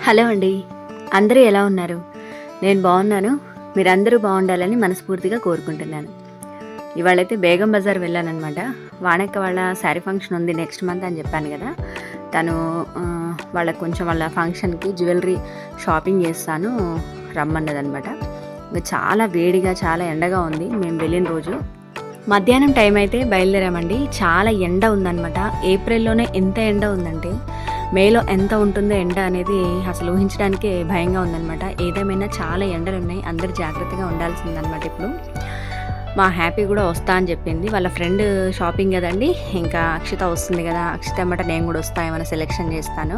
Hello అండి. అందరూ ఎలా ఉన్నారు? నేను బాగున్నాను. మీరందరూ బాగుండాలని మనస్ఫూర్తిగా కోరుకుంటున్నాను. ఇవాళైతే బేగం బజార్ వెళ్ళానన్నమాట. వాణక్క వాళ్ళ శారీ ఫంక్షన్ ఉంది నెక్స్ట్ మంత్ అని చెప్పాను కదా. తను వాళ్ళకి కొంచెం వాళ్ళ ఫంక్షన్కి జ్యువెలరీ షాపింగ్ చేస్తాను రమ్మన్నదనమాట. చాలా వేడిగా చాలా ఎండగా ఉంది మేము వెళ్ళిన రోజు. మధ్యాహ్నం టైం అయితే బయలుదేరామండి. చాలా ఎండ ఉందన్నమాట. ఏప్రిల్లోనే ఎంత ఎండ ఉందంటే మేలో ఎంత ఉంటుందో ఎండ అనేది అసలు ఊహించడానికే భయంగా ఉందన్నమాట. ఏదేమైనా చాలా ఎండలు ఉన్నాయి, అందరు జాగ్రత్తగా ఉండాల్సిందనమాట. ఇప్పుడు మా హ్యాపీ కూడా వస్తా అని చెప్పింది. వాళ్ళ ఫ్రెండ్ షాపింగ్ కదండి, ఇంకా అక్షిత వస్తుంది కదా, అక్షిత అన్నమాట నేను కూడా వస్తా, ఏమైనా సెలెక్షన్ చేస్తాను,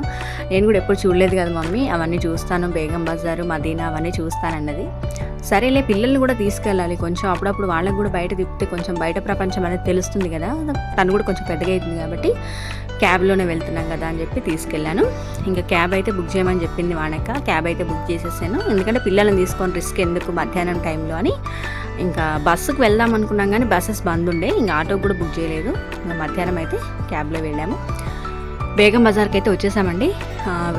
నేను కూడా ఎప్పుడు చూడలేదు కదా మమ్మీ, అవన్నీ చూస్తాను, బేగం బజారు మదీనా అవన్నీ చూస్తానన్నది. సరేలే పిల్లల్ని కూడా తీసుకెళ్ళాలి కొంచెం, అప్పుడప్పుడు వాళ్ళకి కూడా బయట తిప్పితే కొంచెం బయట ప్రపంచం అనేది తెలుస్తుంది కదా, తను కూడా కొంచెం పెద్దగా అవుతుంది కాబట్టి క్యాబ్లోనే వెళ్తున్నాం కదా అని చెప్పి తీసుకెళ్ళాను. ఇంకా క్యాబ్ అయితే బుక్ చేయమని చెప్పింది వాణక్క. క్యాబ్ అయితే బుక్ చేసేసాను, ఎందుకంటే పిల్లల్ని తీసుకొని రిస్క్ ఎందుకు మధ్యాహ్నం టైంలో అని. ఇంకా బస్సుకు వెళ్దాం అనుకున్నాం కానీ బస్సెస్ బంద్ ఉండే, ఇంకా ఆటోకి కూడా బుక్ చేయలేదు. ఇంకా మధ్యాహ్నం అయితే క్యాబ్లో వెళ్ళాము. బేగం బజార్కి అయితే వచ్చేసామండి.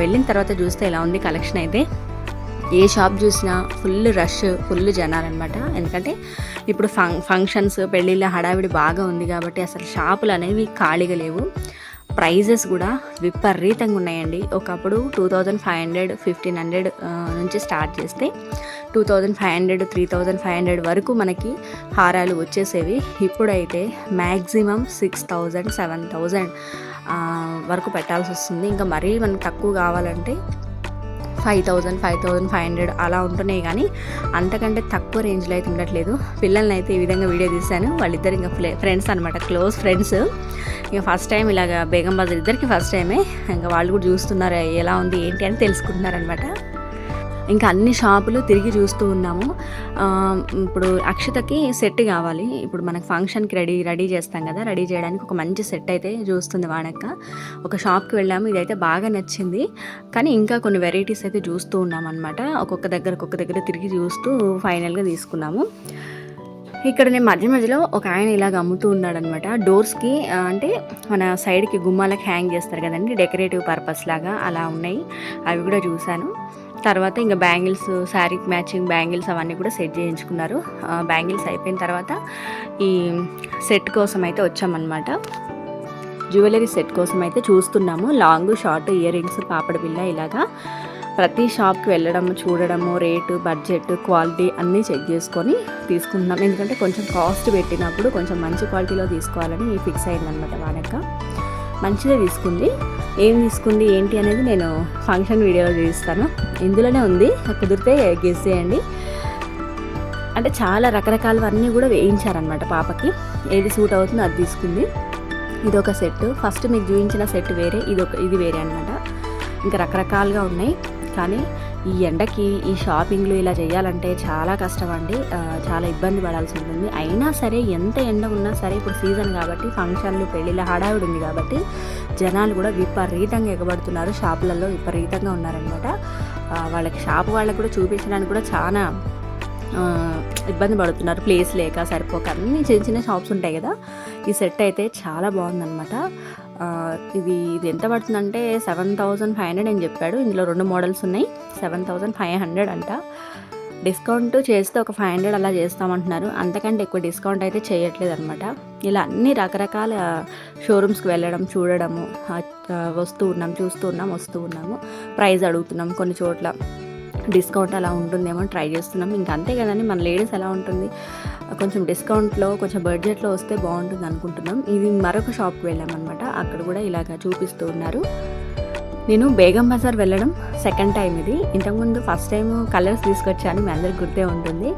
వెళ్ళిన తర్వాత చూస్తే ఇలా ఉంది కలెక్షన్ అయితే. ఏ షాప్ చూసినా ఫుల్ రష్, ఫుల్ జనాలన్నమాట. ఎందుకంటే ఇప్పుడు ఫంక్షన్స్ పెళ్ళిళ్ళ హడావిడి బాగా ఉంది కాబట్టి అసలు షాపులు అనేవి ఖాళీగా లేవు. ప్రైజెస్ కూడా విపరీతంగా ఉన్నాయండి. ఒకప్పుడు 2500, 1500 నుంచి స్టార్ట్ చేస్తే 2500, 3500 వరకు మనకి హారాలు వచ్చేసేవి. ఇప్పుడైతే మ్యాక్సిమం 6000, 7000 వరకు పెట్టాల్సి వస్తుంది. ఇంకా మరీ మనకు తక్కువ కావాలంటే 5000, 5500 అలా ఉంటున్నాయి, కానీ అంతకంటే తక్కువ రేంజ్లో అయితే ఉండట్లేదు. పిల్లల్ని అయితే ఈ విధంగా వీడియో తీశాను. వాళ్ళిద్దరు ఇంకా ఫ్రెండ్స్ అనమాట, క్లోజ్ ఫ్రెండ్స్. ఇంకా ఫస్ట్ టైం ఇలాగ బేగం బజార్ ఇద్దరికి ఫస్ట్ టైమే. ఇంకా వాళ్ళు కూడా చూస్తున్నారు ఎలా ఉంది ఏంటి అని తెలుసుకుంటున్నారనమాట. ఇంకా అన్ని షాపులు తిరిగి చూస్తూ ఉన్నాము. ఇప్పుడు అక్షతకి సెట్ కావాలి, ఇప్పుడు మనకు ఫంక్షన్కి రెడీ చేస్తాం కదా, రెడీ చేయడానికి ఒక మంచి సెట్ అయితే చూస్తుంది వాణక్క. ఒక షాప్కి వెళ్ళాము, ఇదైతే బాగా నచ్చింది, కానీ ఇంకా కొన్ని వెరైటీస్ అయితే చూస్తూ ఉన్నాం అనమాట. ఒక్కొక్క దగ్గర తిరిగి చూస్తూ ఫైనల్గా తీసుకున్నాము. ఇక్కడ నేను మధ్యలో ఒక ఆయన ఇలాగ అమ్ముతూ ఉన్నాడనమాట. డోర్స్కి అంటే మన సైడ్కి గుమ్మాలకు హ్యాంగ్ చేస్తారు కదండి, డెకరేటివ్ పర్పస్ లాగా అలా ఉన్నాయి, అవి కూడా చూశాను. తర్వాత ఇంకా బ్యాంగిల్స్, శారీకి మ్యాచింగ్ బ్యాంగిల్స్ అవన్నీ కూడా సెట్ చేయించుకున్నారు. బ్యాంగిల్స్ అయిపోయిన తర్వాత ఈ సెట్ కోసం అయితే వచ్చామన్నమాట. జ్యువెలరీ సెట్ కోసం అయితే చూస్తున్నాము. లాంగ్, షార్ట్, ఇయర్ రింగ్స్, పాపడ బిళ్ళ, ఇలాగా ప్రతి షాప్కి వెళ్ళడం, చూడడము, రేటు, బడ్జెట్, క్వాలిటీ అన్నీ చెక్ చేసుకొని తీసుకుంటున్నాం. ఎందుకంటే కొంచెం కాస్ట్ పెట్టినప్పుడు కొంచెం మంచి క్వాలిటీలో తీసుకోవాలని ఫిక్స్ అయిందనమాట వానక్క. మంచిగా తీసుకుంది. ఏం తీసుకుంది ఏంటి అనేది నేను ఫంక్షన్ వీడియోలో చూపిస్తాను, ఇందులోనే ఉంది, కుదిరితే గెస్ చేయండి. అంటే చాలా రకరకాలవన్నీ కూడా వేయించారనమాట పాపకి, ఏది సూట్ అవుతుందో అది తీసుకుంది. ఇదొక సెట్, ఫస్ట్ మీకు చూపించిన సెట్ వేరే, ఇది వేరే అనమాట. ఇంకా రకరకాలుగా ఉన్నాయి, కానీ ఈ ఎండకి ఈ షాపింగ్లు ఇలా చేయాలంటే చాలా కష్టం అండి, చాలా ఇబ్బంది పడాల్సి ఉంటుంది. అయినా సరే ఎంత ఎండ ఉన్నా సరే ఇప్పుడు సీజన్ కాబట్టి, ఫంక్షన్లు పెళ్ళిళ్ళ హడావిడి ఉంది కాబట్టి జనాలు కూడా విపరీతంగా ఎగబడుతున్నారు, షాపులలో విపరీతంగా ఉన్నారనమాట. షాపు వాళ్ళకి కూడా చూపించడానికి కూడా చాలా ఇబ్బంది పడుతున్నారు, ప్లేస్ లేక సరిపోక. అన్ని చిన్న చిన్న షాప్స్ ఉంటాయి కదా. ఈ సెట్ అయితే చాలా బాగుందనమాట. ఇది ఎంత పడుతుందంటే 7500 అని చెప్పాడు. ఇందులో 2 మోడల్స్ ఉన్నాయి, 7500 అంట. డిస్కౌంట్ చేస్తే ఒక 500 అలా చేస్తామంటున్నారు, అంతకంటే ఎక్కువ డిస్కౌంట్ అయితే చేయట్లేదు అనమాట. ఇలా అన్ని రకరకాల షోరూమ్స్కి వెళ్ళడం, చూడడము, చూస్తూ ఉన్నాము, ప్రైస్ అడుగుతున్నాం, కొన్ని చోట్ల డిస్కౌంట్ అలా ఉంటుందేమో ట్రై చేస్తున్నాం. ఇంకా అంతే కదండి, మన లేడీస్ ఎలా ఉంటుంది, కొంచెం డిస్కౌంట్లో కొంచెం బడ్జెట్లో వస్తే బాగుంటుంది అనుకుంటున్నాం. ఇది మరొక షాప్కి వెళ్ళామన్నమాట, అక్కడ కూడా ఇలాగ చూపిస్తూ ఉన్నారు. నేను బేగం బజార్ వెళ్ళడం సెకండ్ టైం ఇది. ఇంతకుముందు ఫస్ట్ టైం కలర్స్ తీసుకొచ్చాను, మీ అందరికి గుర్తే ఉంటుంది,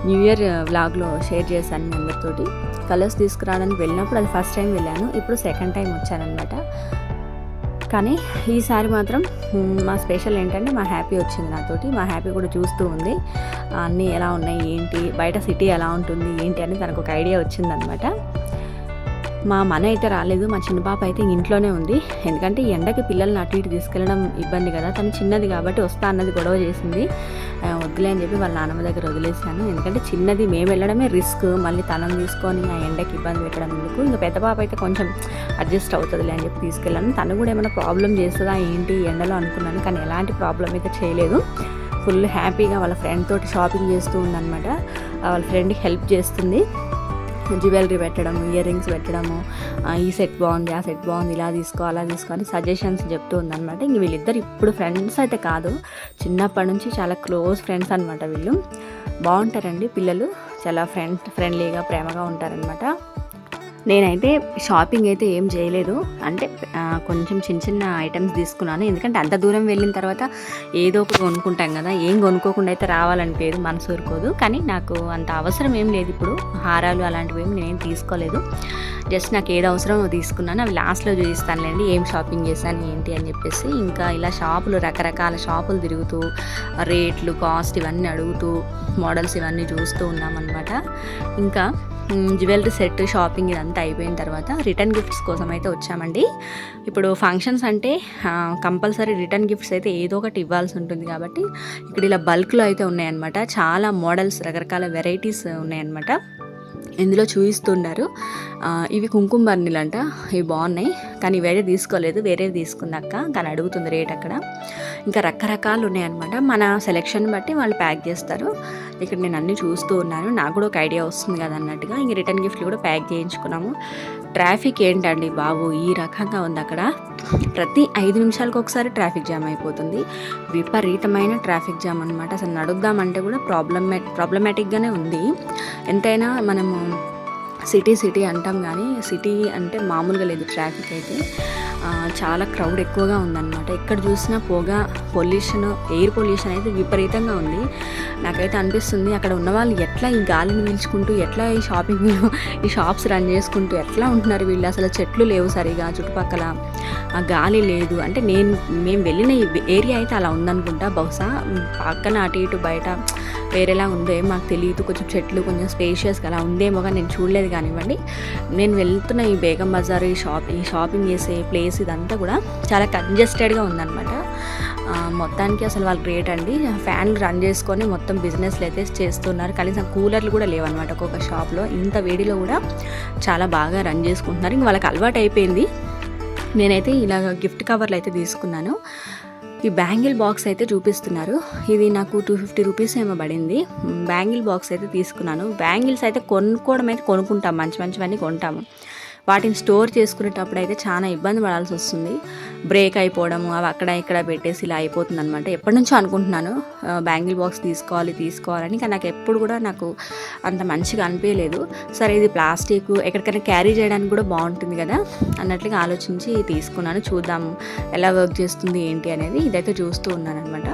న్యూ ఇయర్ వ్లాగ్లో షేర్ చేశాను మీ అందరితోటి. కలర్స్ తీసుకురావడానికి వెళ్ళినప్పుడు అది ఫస్ట్ టైం వెళ్ళాను, ఇప్పుడు సెకండ్ టైం వచ్చానమాట. కానీ ఈసారి మాత్రం మా స్పెషల్ ఏంటంటే మా హ్యాపీ వచ్చింది నాతోటి. మా హ్యాపీ కూడా చూస్తూ ఉంది అన్నీ ఎలా ఉన్నాయి ఏంటి, బయట సిటీ ఎలా ఉంటుంది ఏంటి అని తనకు ఒక ఐడియా వచ్చిందనమాట. మా మన అయితే రాలేదు, మా చిన్న పాప అయితే ఇంట్లోనే ఉంది. ఎందుకంటే ఎండకి పిల్లల్ని అటు ఇటు తీసుకెళ్ళడం ఇబ్బంది కదా, తను చిన్నది కాబట్టి వస్తా అన్నది గొడవ చేసింది. వద్దులే అని చెప్పి వాళ్ళ నాన్నమ్మ దగ్గర వదిలేసాను. ఎందుకంటే చిన్నది మేము వెళ్ళడమే రిస్క్, మళ్ళీ తనని తీసుకొని ఆ ఎండకి ఇబ్బంది పెట్టడం ఎందుకు. ఇంకా పెద్ద పాప అయితే కొంచెం అడ్జస్ట్ అవుతుందిలే అని చెప్పి తీసుకెళ్ళాను. తను కూడా ఏమైనా ప్రాబ్లం చేస్తుందా ఏంటి ఎండలో అనుకున్నాను, కానీ ఎలాంటి ప్రాబ్లం అయితే చేయలేదు. ఫుల్ హ్యాపీగా వాళ్ళ ఫ్రెండ్ తోటి షాపింగ్ చేస్తూ ఉందన్నమాట. వాళ్ళ ఫ్రెండ్కి హెల్ప్ చేస్తుంది, జ్యువెలరీ పెట్టడము, ఇయర్ రింగ్స్ పెట్టడము, ఈ సెట్ బాగుంది, ఆ సెట్ బాగుంది, ఇలా తీసుకో అలా తీసుకో అని సజెషన్స్ చెప్తూ ఉందన్నమాట. ఇంక వీళ్ళిద్దరు ఇప్పుడు ఫ్రెండ్స్ అయితే కాదు, చిన్నప్పటి నుంచి చాలా క్లోజ్ ఫ్రెండ్స్ అనమాట. వీళ్ళు బాగుంటారండి, పిల్లలు చాలా ఫ్రెండ్లీగా ప్రేమగా ఉంటారనమాట. నేనైతే షాపింగ్ అయితే ఏం చేయలేదు, అంటే కొంచెం చిన్న చిన్న ఐటమ్స్ తీసుకున్నాను. ఎందుకంటే అంత దూరం వెళ్ళిన తర్వాత ఏదో ఒకటి కొనుక్కుంటాం కదా, ఏం కొనుక్కోకుండా అయితే రావాలనిపించదు, మనసు ఊరుకోదు. కానీ నాకు అంత అవసరం ఏం లేదు, ఇప్పుడు హారాలు అలాంటివి ఏమి నేనేం తీసుకోలేదు. జస్ట్ నాకు ఏదో అవసరమో తీసుకున్నాను, అవి లాస్ట్లో చూపిస్తానులేండి ఏం షాపింగ్ చేశాను ఏంటి అని చెప్పేసి. ఇంకా ఇలా షాపులు, రకరకాల షాపులు తిరుగుతూ రేట్లు, కాస్ట్ ఇవన్నీ అడుగుతూ మోడల్స్ ఇవన్నీ చూస్తూ ఉన్నామన్నమాట. ఇంకా జ్యువెలరీ సెట్ షాపింగ్ ఇదంతా అయిపోయిన తర్వాత రిటర్న్ గిఫ్ట్స్ కోసం అయితే వచ్చామండి. ఇప్పుడు ఫంక్షన్స్ అంటే కంపల్సరీ రిటర్న్ గిఫ్ట్స్ అయితే ఏదో ఒకటి ఇవ్వాల్సి ఉంటుంది కాబట్టి ఇక్కడ ఇలా బల్క్లో అయితే ఉన్నాయన్నమాట. చాలా మోడల్స్, రకరకాల వెరైటీస్ ఉన్నాయన్నమాట. ఇందులో చూపిస్తున్నారు. ఇవి కుంకుమ బర్నీలు అంట, ఇవి బాగున్నాయి కానీ వేరే తీసుకోలేదు, వేరేవి తీసుకుందాక కానీ అడుగుతుంది రేట్ అక్కడ. ఇంకా రకరకాలు ఉన్నాయన్నమాట, మన సెలెక్షన్ బట్టి వాళ్ళు ప్యాక్ చేస్తారు. ఇక్కడ నేను అన్నీ చూస్తూ ఉన్నాను, నాకు కూడా ఒక ఐడియా వస్తుంది కదా అన్నట్టుగా. ఇంక రిటర్న్ గిఫ్ట్లు కూడా ప్యాక్ చేయించుకున్నాము. ట్రాఫిక్ ఏంటండి బాబు, ఈ రకంగా ఉంది అక్కడ. ప్రతి 5 నిమిషాలకు ఒకసారి ట్రాఫిక్ జామ్ అయిపోతుంది, విపరీతమైన ట్రాఫిక్ జామ్ అనమాట. అసలు నడుద్దామంటే కూడా ప్రాబ్లమాటిక్గానే ఉంది. ఎంతైనా మనము సిటీ అంటాం కానీ సిటీ అంటే మామూలుగా లేదు ట్రాఫిక్ అయితే. చాలా క్రౌడ్ ఎక్కువగా ఉందన్నమాట. ఎక్కడ చూసినా పొల్యూషన్, ఎయిర్ పొల్యూషన్ అయితే విపరీతంగా ఉంది. నాకైతే అనిపిస్తుంది అక్కడ ఉన్న వాళ్ళు ఎట్లా ఈ గాలిని పీల్చుకుంటూ, ఎట్లా ఈ షాప్స్ రన్ చేసుకుంటూ ఎట్లా ఉంటున్నారు వీళ్ళు. అసలు చెట్లు లేవు సరిగా చుట్టుపక్కల, గాలి లేదు. అంటే మేము వెళ్ళిన ఏరియా అయితే అలా ఉందనుకుంటా, బహుశా పక్కన అటు ఇటు బయట వేరేలా ఉందో మాకు తెలియదు. కొంచెం చెట్లు కొంచెం స్పేషియస్గా అలా ఉందేమో కానీ నేను చూడలేదు కానివ్వండి. నేను వెళ్తున్న ఈ బేగం బజార్, ఈ షాపింగ్ చేసే ప్లేస్ ఇదంతా కూడా చాలా కంజెస్టెడ్గా ఉందన్నమాట. మొత్తానికి అసలు వాళ్ళు గ్రేట్ అండి, ఫ్యాన్లు రన్ చేసుకొని మొత్తం బిజినెస్లు అయితే చేస్తున్నారు. కనీసం కూలర్లు కూడా లేవన్నమాట ఒక్కొక్క షాప్లో. ఇంత వేడిలో కూడా చాలా బాగా రన్ చేసుకుంటున్నారు. ఇంక వాళ్ళకి అలవాటు అయిపోయింది. నేనైతే ఇలా గిఫ్ట్ కవర్లు అయితే తీసుకున్నాను. ఈ బ్యాంగిల్ బాక్స్ అయితే చూపిస్తున్నారు, ఇది నాకు 250 రూపీస్ ఏమో పడింది. బ్యాంగిల్ బాక్స్ అయితే తీసుకున్నాను. బ్యాంగిల్స్ అయితే కొనుక్కోవడం అయితే కొనుక్కుంటాం, మంచివన్నీ కొంటాము. వాటిని స్టోర్ చేసుకునేటప్పుడు అయితే చాలా ఇబ్బంది పడాల్సి వస్తుంది. బ్రేక్ అయిపోవడము, అవి అక్కడ ఇక్కడ పెట్టేసి ఇలా అయిపోతుంది అనమాట. ఎప్పటి నుంచో అనుకుంటున్నాను బ్యాంగిల్ బాక్స్ తీసుకోవాలని, కానీ నాకు అంత మంచిగా అనిపించలేదు. సరే ఇది ప్లాస్టిక్, ఎక్కడికైనా క్యారీ చేయడానికి కూడా బాగుంటుంది కదా అన్నట్లుగా ఆలోచించి తీసుకున్నాను. చూద్దాము ఎలా వర్క్ చేస్తుంది ఏంటి అనేది. ఇదైతే చూస్తూ ఉన్నాను అనమాట.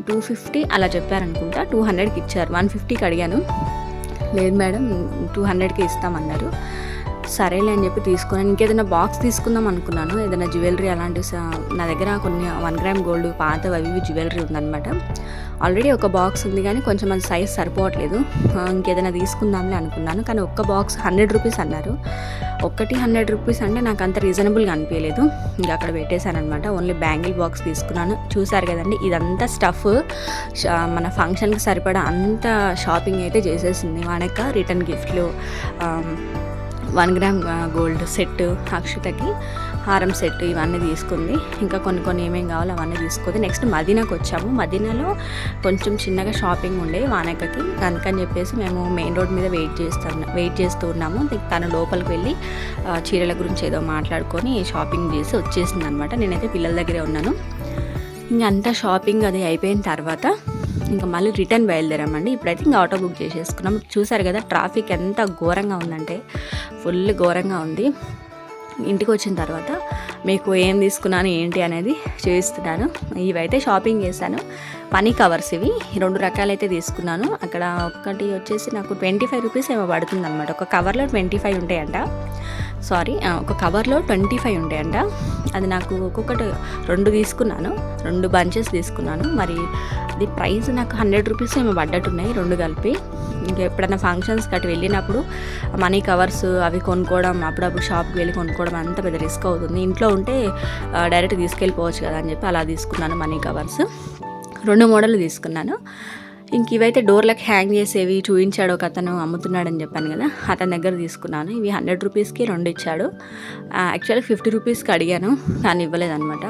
250 అలా చెప్పారనుకుంటా, 200కి ఇచ్చారు. 150కి అడిగాను, లేదు మేడం 200కి ఇస్తామన్నారు. సరేలే అని చెప్పి తీసుకున్నాను. ఇంకేదైనా బాక్స్ తీసుకుందాం అనుకున్నాను, ఏదైనా జ్యువెలరీ అలాంటివి. నా దగ్గర కొన్ని 1 గ్రామ్ గోల్డ్ పాతవి అవి జ్యువెలరీ ఉందన్నమాట. ఆల్రెడీ ఒక బాక్స్ ఉంది కానీ కొంచెం అది సైజ్ సరిపోవట్లేదు. ఇంకేదైనా తీసుకుందాంలే అనుకున్నాను, కానీ ఒక్క బాక్స్ 100 రూపీస్ అన్నారు. ఒక్కటి 100 రూపీస్ అంటే నాకు అంత రీజనబుల్గా అనిపించలేదు. ఇంకా అక్కడ పెట్టేశాను అనమాట. ఓన్లీ బ్యాంగిల్ బాక్స్ తీసుకున్నాను. చూసారు కదండి, ఇదంతా స్టఫ్ మన ఫంక్షన్కి సరిపడా అంత షాపింగ్ అయితే చేసేసింది. వానక్క రిటర్న్ గిఫ్ట్లు, 1 గ్రామ్ గోల్డ్ సెట్, అక్షతకి హారం సెట్ ఇవన్నీ తీసుకుంది. ఇంకా కొన్ని ఏమేమి కావాలో అవన్నీ తీసుకుంది. నెక్స్ట్ మదీనాకు వచ్చాము. మదీనాలో కొంచెం చిన్నగా షాపింగ్ ఉండే వానక్కకి, అందుకని చెప్పేసి మేము మెయిన్ రోడ్ మీద వెయిట్ చేస్తూ ఉన్నాము. తను లోపలికి వెళ్ళి చీరల గురించి ఏదో మాట్లాడుకొని షాపింగ్ చేసి వచ్చేసింది అనమాట. నేనైతే పిల్లల దగ్గరే ఉన్నాను. ఇంకా అంతా షాపింగ్ అది అయిపోయిన తర్వాత ఇంకా మళ్ళీ రిటర్న్ బయలుదేరామండి. ఇప్పుడైతే ఇంకా ఆటో బుక్ చేసేసుకున్నాం. చూసారు కదా ట్రాఫిక్ ఎంత ఘోరంగా ఉందంటే, ఫుల్ ఘోరంగా ఉంది. ఇంటికి వచ్చిన తర్వాత మీకు ఏం తీసుకున్నాను ఏంటి అనేది చూపిస్తున్నాను. ఇవైతే షాపింగ్ చేశాను. మనీ కవర్స్ ఇవి 2 రకాలైతే తీసుకున్నాను. అక్కడ ఒకటి వచ్చేసి నాకు 25 రూపీస్ ఏమో పడుతుంది అనమాట. ఒక కవర్లో 25 ఉంటాయంట. ఒక కవర్లో 25 ఉంటాయంట. అది నాకు ఒక్కొక్కటి 2 తీసుకున్నాను. 2 బంచెస్ తీసుకున్నాను. మరి అది ప్రైస్ నాకు 100 రూపీస్ ఏమో పడ్డట్టున్నాయి 2 కలిపి. ఇంకా ఎప్పుడైనా ఫంక్షన్స్ గట్టి వెళ్ళినప్పుడు మనీ కవర్స్ అవి కొనుక్కోవడం, అప్పుడప్పుడు షాప్కి వెళ్ళి కొనుక్కోవడం అంత పెద్ద రిస్క్ అవుతుంది. ఇంట్లో ఉంటే డైరెక్ట్ తీసుకెళ్ళిపోవచ్చు కదా అని చెప్పి అలా తీసుకున్నాను మనీ కవర్స్. 2 మోడల్ తీసుకున్నాను. ఇంక ఇవైతే డోర్లకు హ్యాంగ్ చేసేవి చూపించాడు ఒక అతను, అమ్ముతున్నాడని చెప్పాను కదా, అతని దగ్గర తీసుకున్నాను. ఇవి 100 రూపీస్కి 2 ఇచ్చాడు. యాక్చువల్గా 50 రూపీస్కి అడిగాను, కానీ ఇవ్వలేదన్నమాట.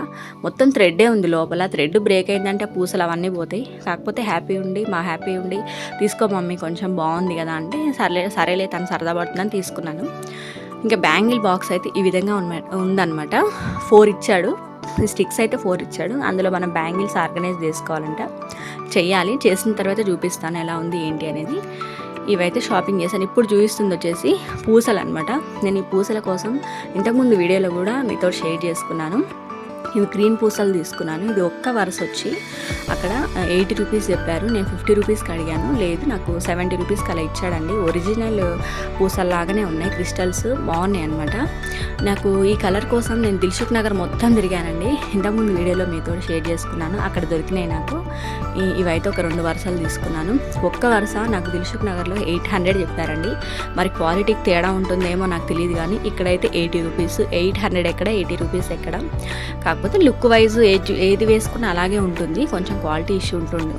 మొత్తం థ్రెడ్డే ఉంది లోపల. థ్రెడ్ బ్రేక్ అయిందంటే పూసలు అవన్నీ పోతాయి. కాకపోతే హ్యాపీ ఉండి తీసుకో మమ్మీ కొంచెం బాగుంది కదా అంటే సరేలే తను సరదా పడుతుందని తీసుకున్నాను. ఇంకా బ్యాంగిల్ బాక్స్ అయితే ఈ విధంగా ఉందన్నమాట. 4 ఇచ్చాడు. స్టిక్స్ అయితే 4 ఇచ్చాడు. అందులో మనం బ్యాంగిల్స్ ఆర్గనైజ్ చేయాలి. చేసిన తర్వాత చూపిస్తాను ఎలా ఉంది ఏంటి అనేది. ఇవైతే షాపింగ్ చేశాను. ఇప్పుడు చూపిస్తుంది వచ్చేసి పూసలు అనమాట. నేను ఈ పూసల కోసం ఇంతకుముందు వీడియోలో కూడా మీతో షేర్ చేసుకున్నాను. ఇవి గ్రీన్ పూసలు తీసుకున్నాను. ఇది ఒక్క వరుస వచ్చి అక్కడ 80 రూపీస్ చెప్పారు. నేను 50 రూపీస్కి అడిగాను. లేదు నాకు 70 రూపీస్కి అలా ఇచ్చాడండి. ఒరిజినల్ పూసల్లాగానే ఉన్నాయి, క్రిస్టల్స్ బాగున్నాయి అనమాట. నాకు ఈ కలర్ కోసం నేను దిల్సుఖ్ నగర్ మొత్తం తిరిగానండి. ఇంతకుముందు వీడియోలో మీతో షేర్ చేసుకున్నాను. అక్కడ దొరికినాయి నాకు. ఇవైతే ఒక 2 వరుసలు తీసుకున్నాను. ఒక్క వరుస నాకు దిల్సుఖ్ నగర్లో 800 చెప్పారండి. మరి క్వాలిటీకి తేడా ఉంటుందేమో నాకు తెలియదు, కానీ ఇక్కడైతే 80 రూపీస్. 800 ఎక్కడ, 80 రూపీస్ ఎక్కడ. కాకపోతే లుక్ వైజ్ ఏది వేసుకున్నా అలాగే ఉంటుంది. కొంచెం క్వాలిటీ ఇష్యూ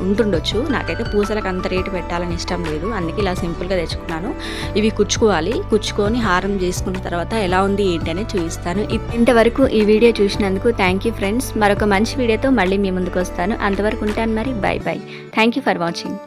ఉంటుండొచ్చు. నాకైతే పూసలకు అంత రేటు పెట్టాలని ఇష్టం లేదు, అందుకే ఇలా సింపుల్గా తెచ్చుకున్నాను. ఇవి కుచ్చుకొని హారం చేసుకున్న తర్వాత ఎలా ఉంది ఏంటి అనేది చూపిస్తాను. ఇంతవరకు ఈ వీడియో చూసినందుకు థ్యాంక్ యూ ఫ్రెండ్స్. మరొక మంచి వీడియోతో మళ్ళీ మీ ముందుకు వస్తాను. అంతవరకు ఉంటాను మరి. By. Thank you for watching.